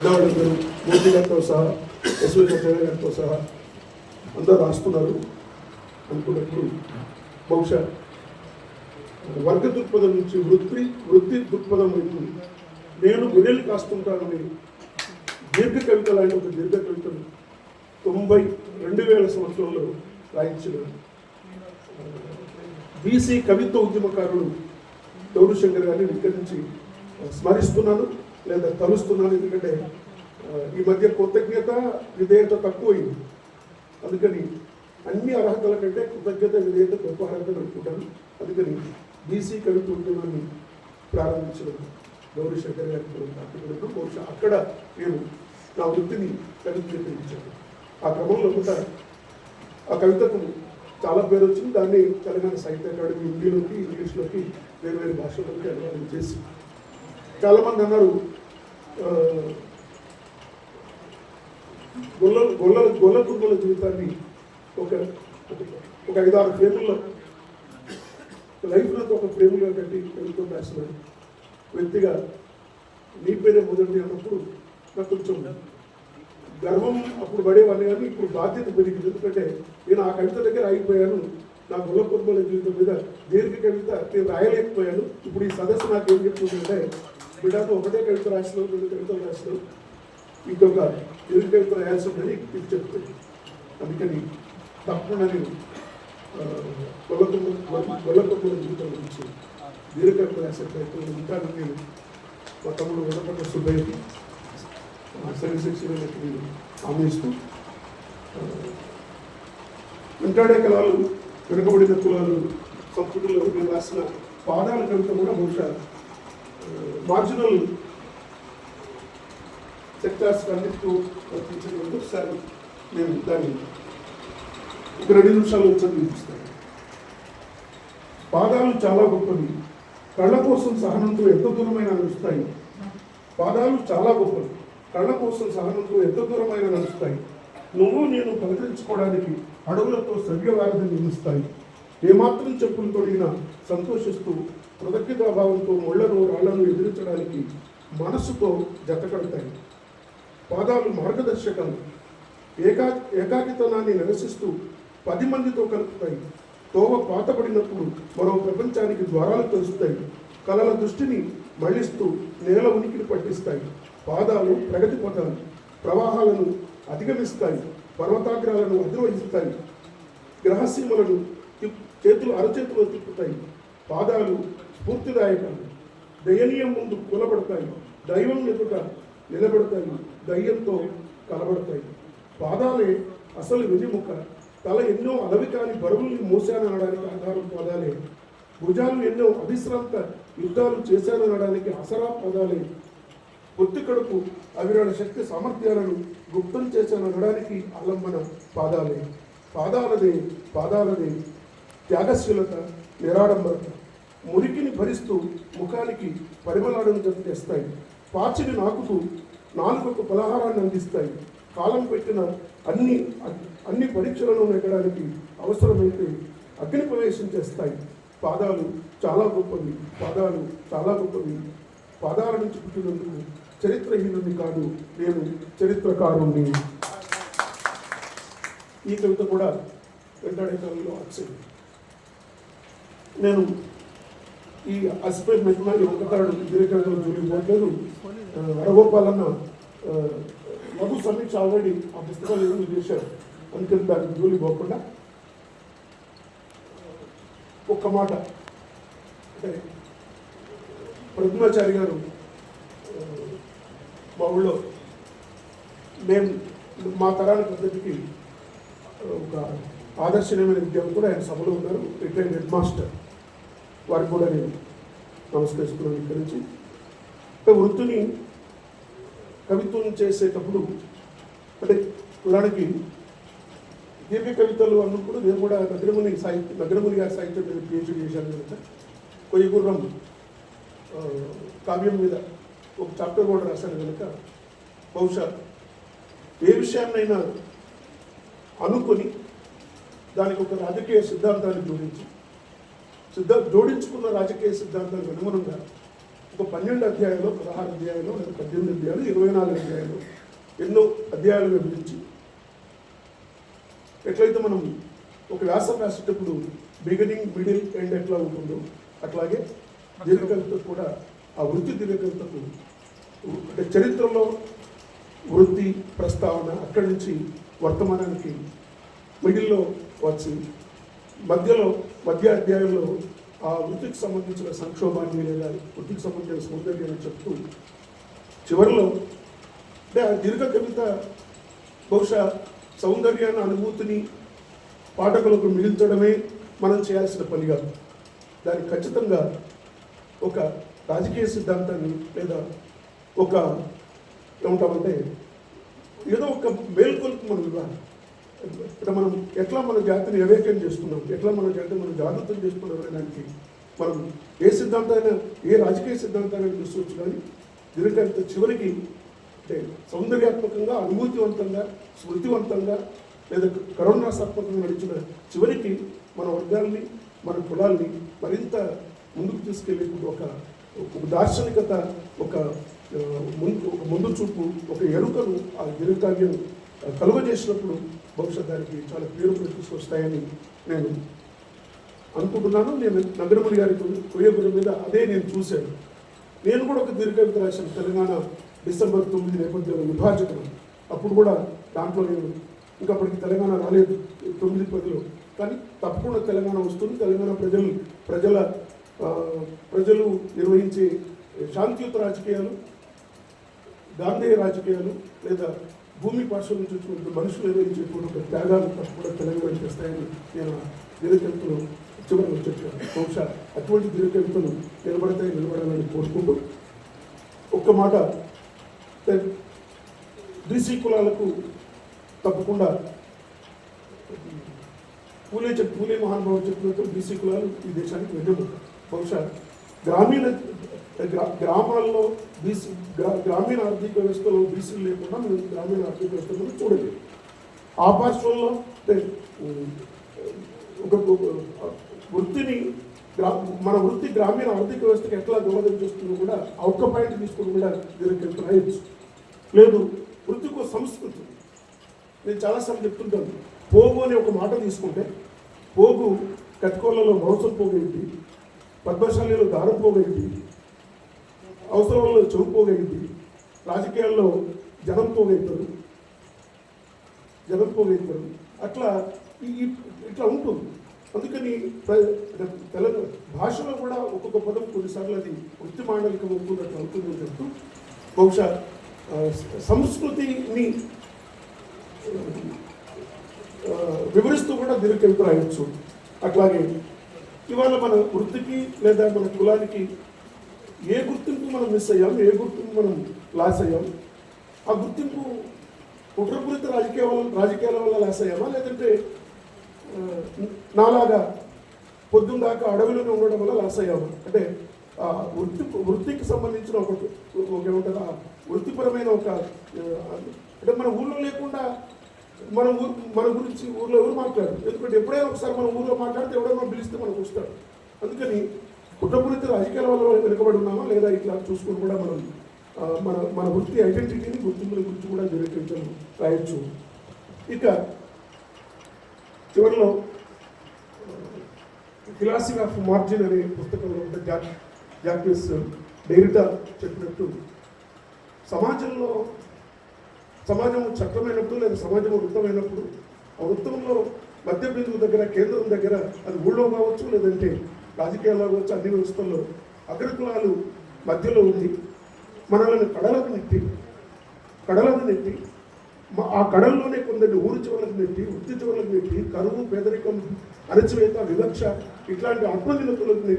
పెద్దవాళ్ళందరూ మోదీ గారితో సహా ఎస్వి సత్యనారాయణ గారితో సహా అందరూ రాస్తున్నారు అనుకున్నప్పుడు బహుశా వర్గ దృక్పథం నుంచి వృత్తి దృక్పథం వైపు నేను గొర్రెలు కాస్తుంటానని దీర్ఘ కవిత లాంటి ఒక దీర్ఘ కవితను 2000 సంవత్సరంలో రాయించిన బీసీ కవిత్వ ఉద్యమకారులు గౌరీశంకర్ గారిని ఇక్కడి నుంచి స్మరిస్తున్నాను లేదా తలుస్తున్నాను. ఎందుకంటే ఈ మధ్య కృతజ్ఞత విధేయత తక్కువైంది. అందుకని అన్ని అర్హతల కంటే కృతజ్ఞత విధేయత గొప్ప అర్హత అనుకుంటాను. అందుకని బీసీ కవిత్వ ఉద్యమాన్ని ప్రారంభించిన గౌరీశంకర్ గారికి బహుశా అక్కడ నేను నా వృత్తిని కవిత్వీకరించాను. ఆ క్రమంలో కూడా ఆ కవితకు చాలా పేరు వచ్చింది. దాన్ని తెలంగాణ సాహిత్య అకాడమీ హిందీలోకి ఇంగ్లీష్లోకి వేరు భాషల్లోకి అనువాదం చేసి చాలామంది అన్నారు గొల్ల కుర్మల జీవితాన్ని ఒక 5-6 ఫ్రేముల్లో లైఫ్లో ఒక ఫ్రేములుగా కట్టి కవిత్వం రాసిన వ్యక్తిగా నీ పేరే మొదటి అన్నప్పుడు నాకు కొంచెం గర్వం అప్పుడు పడేవాడిని. కానీ ఇప్పుడు బాధ్యత పెరిగింది. ఎందుకంటే నేను ఆ కవిత దగ్గర ఆగిపోయాను. నా గొల్ల కుర్మల జీవితం మీద దీర్ఘ కవిత నేను రాయలేకపోయాను. ఇప్పుడు ఈ సదస్సు నాకు ఏం చెప్తుందంటే బిడ్డతో ఒకటే కవిత రాసినావు, 2 కవితలు రాసినావు, ఇంకొక దీర్ఘ కవిత రాయాల్సి ఉందని ఇది చెప్తుంది. అందుకని తప్పకుండా నేను గొల్ల కుర్మల జీవితం గురించి దీర్ఘ కవిత రాసే ప్రయత్నం ఉంటాను. నేను మా తమ్ముడు వడపట్ల సుబ్బయ్యకి సర్వశిక్షణకి నేను ఆమెస్తూ వెంటాడే కళలు వెనుకబడిన కులాలు సంస్కృతిలో నేను రాసిన పాదాల కవిత కూడా బహుశా మార్జినల్ సెక్టార్స్ అన్నిటితో వర్తించడం. ఒకసారి నేను దాన్ని ఒక 2 నిమిషాలు వచ్చి చూపిస్తాను. పాదాలు చాలా గొప్పవి, కళ్ళ కోసం సహనంతో ఎంత దూరమైన నడుస్తాయి. పాదాలు చాలా గొప్పవి, కళ్ళ కోసం సహనంతో ఎంత దూరమైన నడుస్తాయి. నువ్వు నేను పలకరించుకోవడానికి అడుగులతో శ్రవ్యవారధి నిర్మిస్తాయి. ఏమాత్రం చెప్పులు తొడిగినా సంతోషిస్తూ కృతజ్ఞతాభావంతో ముళ్లను రాళ్లను ఎదిరించడానికి మనస్సుతో జతకడతాయి. పాదాలు మార్గదర్శకాలు, ఏకాకితనాన్ని నిరసిస్తూ 10 మందితో కలుపుతాయి. తోవ పాతపడినప్పుడు మరో ప్రపంచానికి ద్వారాలు తెలుస్తాయి. కళల దృష్టిని మళ్లిస్తూ నేల ఉనికిని పట్టిస్తాయి. పాదాలు ప్రగతి పథాలు, ప్రవాహాలను అధిగమిస్తాయి. పర్వతాగ్రాలను అధిరోహిస్తాయి. గ్రహసీమలను అరచేతులు తిప్పుతాయి. పాదాలు స్ఫూర్తిదాయకాలు, దయనీయం ముందు కూలబడతాయి. దైవం ఎదుట నిలబడతాయి, దయ్యంతో కలబడతాయి. పాదాలే అసలు వెన్నెముక. తల ఎన్నో అలవి కాని బరువుల్ని మోసాననడానికి ఆధారం పాదాలే. భుజాలు ఎన్నో అవిశ్రాంత యుద్ధాలు చేశాననడానికి ఆసరా పాదాలే. పొత్తి కడుపు అవిరణ శక్తి సామర్థ్యాలను గుప్తం చేశాననడానికి ఆలంబన పాదాలే. పాదాలదే త్యాగశీలత, నిరాడంబరత. మురికిని భరిస్తూ ముఖానికి పరిమళాలను జతచేస్తాయి. పాచిని నాకుతూ నాలుకకు పలహారాన్ని అందిస్తాయి. కాలం పెట్టిన అన్ని పరీక్షలను నెగ్గడానికి అవసరమైతే అగ్ని ప్రవేశం చేస్తాయి. పాదాలు చాలా గొప్పవి, పాదాల నుంచి పుట్టినందుకు చరిత్రహీనుని కాదు, నేను చరిత్రకారుణ్ణి. ఈ కవిత కూడా వెంటాడే కాలంలో వచ్చింది. నేను ఈ అసిపై మెట్టిన ఒకటాడు దీర్ఘకవితలు జోలిపోవట్లేదు. వరగోపాలన్న లఘు సమీక్ష ఆల్రెడీ ఆ పుస్తకాలు ఏమీ చేశారు. అందుకని దానికి జోలి పోకుండా ఒక్క మాట అంటే ప్రతిమాచారి గారు మా ఊళ్ళో నేను మా తరానికి పద్ధతికి ఒక ఆదర్శనీయమైన విద్యార్థులు కూడా ఆయన సభలో ఉన్నారు. రిటైర్డ్ హెడ్ మాస్టర్, వారికి కూడా నేను నమస్కరిస్తున్నాను. ఇక్కడి నుంచి వృత్తిని కవిత్వం చేసేటప్పుడు అంటే ఉదాహరణకి దీర్ఘ కవితలు అన్నప్పుడు నేను కూడా నగరముని గారి సాహిత్యం మీద పిహెచ్డీ చేశాను కనుక కొయ్యగుర్రం కావ్యం మీద ఒక చాప్టర్ కూడా రాశాను కనుక బహుశా ఏ విషయాన్నైనా అనుకొని దానికి ఒక రాజకీయ సిద్ధాంతాన్ని జోడించుకున్న రాజకీయ సిద్ధాంతానికి అనుగుణంగా ఒక 12 అధ్యాయాలు, 16 అధ్యాయాలు, లేదా 18 అధ్యాయాలు, 24 అధ్యాయాలు, ఎన్నో అధ్యాయాలు విభజించి ఎట్లయితే మనం ఒక వ్యాసం రాసేటప్పుడు బిగినింగ్, మిడిల్, ఎండ్ ఎట్లా ఉంటుందో అట్లాగే దీర్ఘకవిత కూడా ఆ వృత్తి దీర్ఘకవితకు అంటే చరిత్రలో వృత్తి ప్రస్తావన అక్కడి నుంచి వర్తమానానికి మిడిల్లో వచ్చి మధ్య అధ్యాయంలో ఆ వృత్తికి సంబంధించిన సంక్షోభాన్ని లేదా వృత్తికి సంబంధించిన సౌందర్యాన్ని చెప్తూ చివరిలో అంటే ఆ దీర్ఘ కవిత బహుశా సౌందర్యాన్ని, అనుభూతిని పాఠకులకు మిగిల్చడమే మనం చేయాల్సిన పని కాదు. దానికి ఖచ్చితంగా ఒక రాజకీయ సిద్ధాంతాన్ని లేదా ఒక ఏమంటామంటే ఏదో ఒక మేల్కొల్పు మనం ఇవ్వాలి. ఇక్కడ మనం ఎట్లా మన జాతిని ఎవేకం చేస్తున్నాం, ఎట్లా మన జాతిని మనం జాగృతం చేస్తున్నాం అనడానికి మనం ఏ సిద్ధాంతాన్ని, ఏ రాజకీయ సిద్ధాంతాన్ని చూసుకోవచ్చు. కానీ దీనికంటే చివరికి అంటే సౌందర్యాత్మకంగా, అనుభూతివంతంగా, స్మృతివంతంగా లేదా కరుణాసాత్మకంగా నడిచిన చివరికి మన వర్గాల్ని, మన కులాల్ని మరింత ముందుకు తీసుకెళ్ళేప్పుడు ఒక దార్శనికత, ఒక ముందు చూపు, ఒక ఎరుకను ఆ దీర్ఘకావ్యం కలుగజేసినప్పుడు బహుశా దానికి చాలా పేరు ప్రతిష్ఠ వస్తాయని నేను అనుకుంటున్నాను. నేను నగరముడి గారి కొయ్యగురి మీద అదే నేను చూశాను. నేను కూడా ఒక దీర్ఘకవిత రాశాను, తెలంగాణ డిసెంబర్ 9 నేపథ్యంలో విభాజకం. అప్పుడు కూడా దాంట్లో నేను ఇంకా అప్పటికి తెలంగాణ రాలేదు 9-10లో, కానీ తప్పకుండా తెలంగాణ వస్తుంది. తెలంగాణ ప్రజలు నిర్వహించే శాంతియుత రాజకీయాలు, గాంధేయ రాజకీయాలు లేదా భూమి పార్శ్వం నుంచి వచ్చినటువంటి మనుషులు నిర్వహించేటువంటి ఒక త్యాగాలు తప్పకుండా తెలంగాణ చేస్తాయని నేను దీర్ఘకవితలు చివరి వచ్చాను. బహుశా అటువంటి దీర్ఘకవితలు నిలబడాలని కోరుకుంటూ ఒక్క మాట, బీసీ కులాలకు తప్పకుండా పూలే మహానుభావులు చెప్పినట్టు బీసీ కులాలు ఈ దేశానికి వెన్నెముక. బహుశా గ్రామాల్లో గ్రామీణ ఆర్థిక వ్యవస్థలో బీసీలు లేకుండా మనం గ్రామీణ ఆర్థిక వ్యవస్థలో చూడలేదు. ఆ పార్శ్వంలో ఒక వృత్తిని మన వృత్తి గ్రామీణ ఆర్థిక వ్యవస్థకి ఎట్లా దోహదం చేస్తుందో కూడా ఆ ఒక్క పాయింట్ తీసుకుని కూడా దీనికి రాయొచ్చు. లేదు, వృత్తికో సంస్కృతి. నేను చాలాసార్లు చెప్తుంటాను, పోగు అనే ఒక మాట తీసుకుంటే పోగు కట్కోళ్ళలో మాంసం పోగైంది, పద్మశాలిలో దారం పోగైంది, అవసరాలలో చెవు పోగైంది, రాజకీయాల్లో జనం పోగైతారు. అట్లా ఇట్లా ఉంటుంది. అందుకని తెలంగాణ భాషలో కూడా ఒక్కొక్క పదం కొన్నిసార్లు అది వృత్తి మాండలికం అవుతున్నట్టు అవుతుందని చెప్తూ బహుశా సంస్కృతిని వివరిస్తూ కూడా దీర్ఘకవిత రాయొచ్చు. అట్లాగే ఇవాళ మన వృత్తికి లేదా మన కులానికి ఏ గుర్తింపు మనం మిస్ అయ్యాం, ఏ గుర్తింపు మనం లాస్ అయ్యాం, ఆ గుర్తింపు కుట్రపూరిత రాజకీయాల వల్ల లాస్ అయ్యామా, లేదంటే నాలాగా పొద్దున్న దాకా అడవిలోనే ఉండడం వల్ల లాస్ అయ్యామా? అంటే వృత్తికి సంబంధించిన ఏమంటారు, వృత్తిపరమైన ఒక అంటే మన ఊళ్ళో లేకుండా మన గురించి ఊళ్ళో ఎవరు మాట్లాడరు. ఎందుకంటే ఎప్పుడైనా ఒకసారి మన ఊళ్ళో మాట్లాడితే ఎవడైనా పిలిస్తే మనకు వస్తాడు. అందుకని కుట్రపూరిత రాజకీయాల వల్ల వెనుకబడి ఉన్నామా లేదా ఇట్లా చూసుకుని కూడా మనం మన వృత్తి ఐడెంటిటీని, గుర్తింపుల గురించి కూడా నిరూపించడం రాయొచ్చు. ఇక చివరిలో ఫిలాసఫీ ఆఫ్ మార్జిన్ అనే పుస్తకంలో ఉంటే జాక్విస్ డెరిడా చెప్పినట్టు సమాజం చట్టమైనప్పుడు లేదా సమాజం వృత్తమైనప్పుడు ఆ వృత్తంలో మధ్య బిందువు దగ్గర, కేంద్రం దగ్గర, అది ఊళ్ళో కావచ్చు లేదంటే రాజకీయాల్లో కావచ్చు, అన్ని వ్యవస్థల్లో అగ్రకులాలు మధ్యలో ఉంది. మనల్ని కడలకు నెట్టి ఆ కడల్లోనే కొందరిని ఊరు చివరకు నెట్టి, వృత్తి చివరకు నెట్టి, కరువు, పేదరికం, అణచివేత, వివక్ష ఇట్లాంటి ఆత్మనిలతులకు నెట్టి